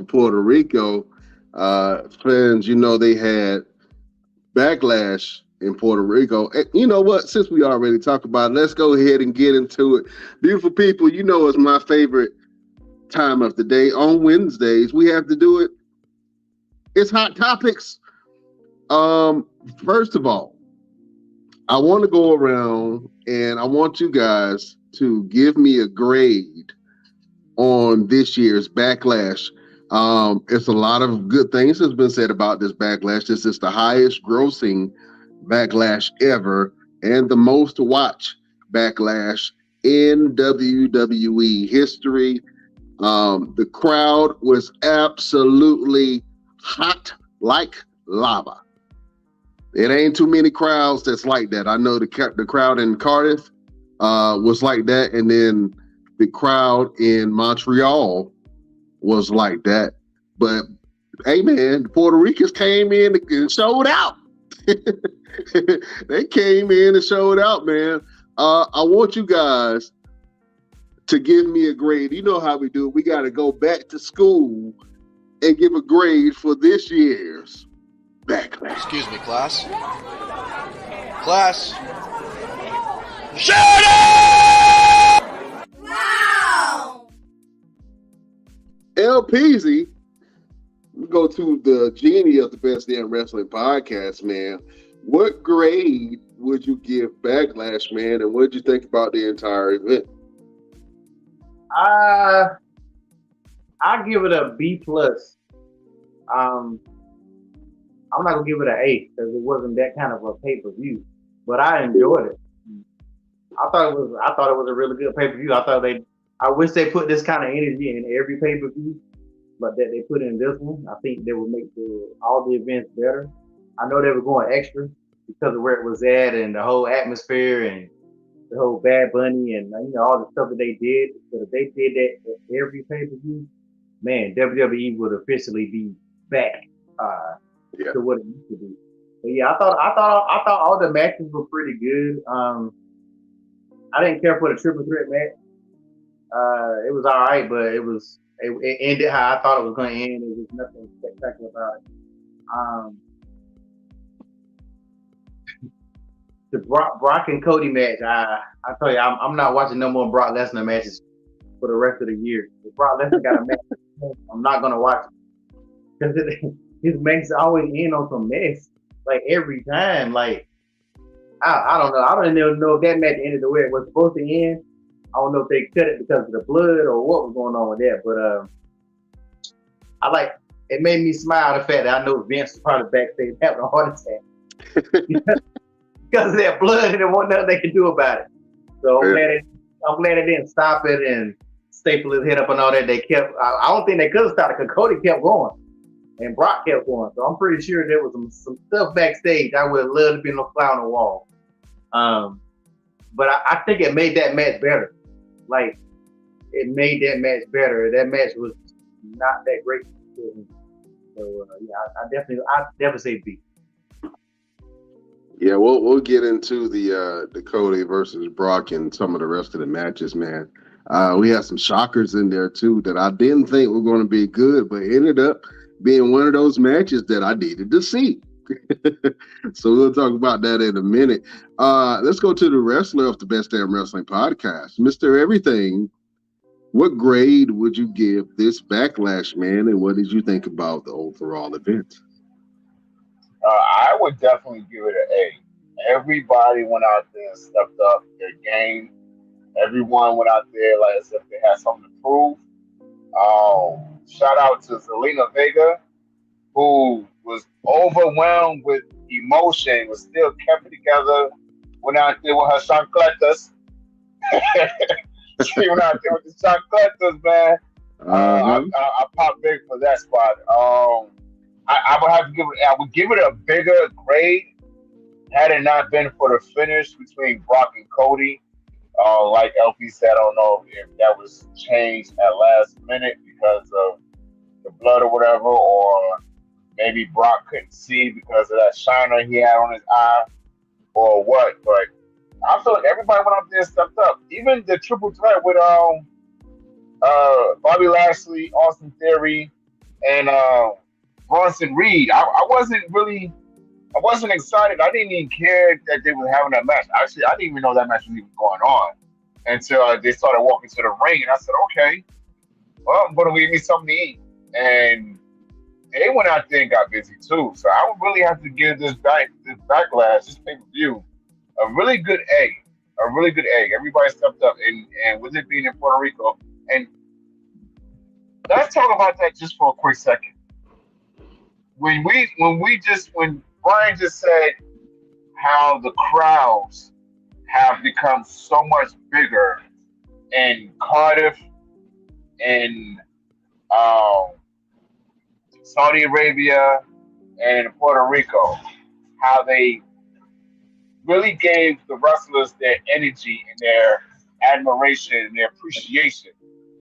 for Puerto Rico fans, they had Backlash in Puerto Rico. And you know what? Since we already talked about it, let's go ahead and get into it. Beautiful people, it's my favorite time of the day. On Wednesdays, we have to do it. It's Hot Topics. First of all, I want to go around and I want you guys to give me a grade on this year's Backlash. It's a lot of good things that's been said about this Backlash. This is the highest grossing Backlash ever and the most watched Backlash in WWE history. The crowd was absolutely hot like lava. It ain't too many crowds that's like that. I know the crowd in Cardiff was like that, and then the crowd in Montreal was like that. But hey, man, the Puerto Ricans came in and showed out. They came in and showed out, man. I want you guys to give me a grade. You know how we do it. We got to go back to school and give a grade for this year's Backlash. Excuse me, class. Class. Shut up! Wow! LPZ, we go to the genie of the Best Damn Wrestling Podcast, man. What grade would you give Backlash, man, and what did you think about the entire event? I give it a B plus. I'm not gonna give it an A because it wasn't that kind of a pay-per-view, but I enjoyed it. I thought it was a really good pay-per-view. I wish they put this kind of energy in every pay-per-view, but that they put in this one, I think they would make all the events better. I know they were going extra because of where it was at and the whole atmosphere and the whole Bad Bunny and all the stuff that they did. But if they did that at every pay-per-view, man, WWE would officially be back to what it used to be. But yeah, I thought all the matches were pretty good. I didn't care for the triple threat match. It was all right, but it ended how I thought it was going to end. There was nothing spectacular about it. The Brock and Cody match, I tell you, I'm not watching no more Brock Lesnar matches for the rest of the year. If Brock Lesnar got a match, I'm not gonna watch it because his matches always end on some mess, like every time. Like I don't know. I don't even know if that match ended the way it was supposed to end. I don't know if they cut it because of the blood or what was going on with that. But it made me smile the fact that I know Vince was probably backstage having a heart attack. Because of that blood and there wasn't nothing they could do about it. So I'm glad it didn't stop it and staple his head up and all that. They kept. I don't think they could have stopped it because Cody kept going and Brock kept going. So I'm pretty sure there was some stuff backstage. I would have loved to be no fly on the wall. But I think it made that match better. Like it made that match better. That match was not that great. So I definitely say B. Yeah, we'll get into the Cody versus Brock and some of the rest of the matches, man. We had some shockers in there too that I didn't think were going to be good, but ended up being one of those matches that I needed to see. So we'll talk about that in a minute. Let's go to the wrestler of the Best Damn Wrestling Podcast, Mr. Everything. What grade would you give this Backlash, man, and what did you think about the overall event? I would definitely give it an A. Everybody went out there and stepped up their game. Everyone went out there like as if they had something to prove. Shout out to Zelina Vega, who was overwhelmed with emotion, but still kept it together. Went out there with her chancletas. She went out there with the chancletas, man. I popped big for that spot. I would have to give it a bigger grade had it not been for the finish between Brock and Cody. Like LP said, I don't know if that was changed at last minute because of the blood or whatever, or maybe Brock couldn't see because of that shiner he had on his eye, or what. But I feel like everybody went out there and stepped up. Even the triple threat with Bobby Lashley, Austin Theory, and Bronson Reed. I wasn't excited. I didn't even care that they were having that match. Actually, I didn't even know that match was even going on until they started walking to the ring, and I said, okay, well, I'm gonna give me something to eat. And they went out there and got busy too. So I would really have to give this backlash, this pay per view, a really good A, a really good A. Everybody stepped up, and with it being in Puerto Rico, and let's talk about that just for a quick second. When Brian just said how the crowds have become so much bigger in Cardiff and um, Saudi Arabia and in Puerto Rico, how they really gave the wrestlers their energy and their admiration and their appreciation.